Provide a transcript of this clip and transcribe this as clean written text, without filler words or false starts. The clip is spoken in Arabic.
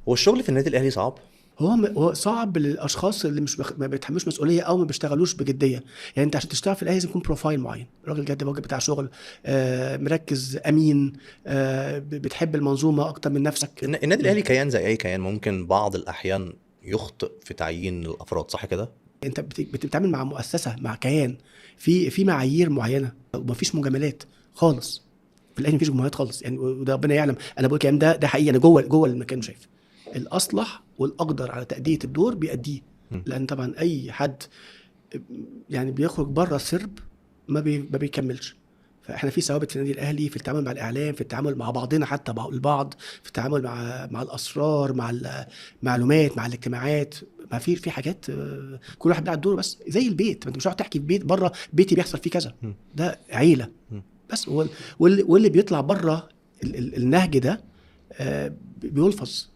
هو الشغل في النادي الاهلي صعب؟ هو صعب للاشخاص اللي مش ما بيتحملوش مسؤوليه او ما بيشتغلوش بجديه. يعني انت عشان تشتغل في الاهلي لازم يكون بروفايل معين، راجل جد واجب بتاع شغل، مركز، امين، بتحب المنظومه اكتر من نفسك. النادي الاهلي كيان زي اي كيان، ممكن بعض الاحيان يخطئ في تعيين الافراد، صح كده؟ انت بتتعامل مع مؤسسه، مع كيان، في معايير معينه، ومفيش مجاملات خالص. في الاهلي مفيش مجاملات خالص يعني، وده ربنا يعلم. انا بقول الكلام ده حقيقي، انا جوه المكان شايف الاصلح والاقدر على تاديه الدور بيأديه. مم. لان طبعا اي حد يعني بيخرج بره السرب ما بيكملش. فاحنا في ثوابت في النادي الاهلي، في التعامل مع الاعلام، في التعامل مع بعضنا حتى البعض، في التعامل مع الاسرار، مع المعلومات، مع الاجتماعات. ما في حاجات، كل واحد بيلعب دوره، بس زي البيت، ما انت مش هتقعد تحكي في بيت بره بيتي بيحصل فيه كذا. مم. ده عيله. مم. بس واللي بيطلع بره النهج ده بيلفظ.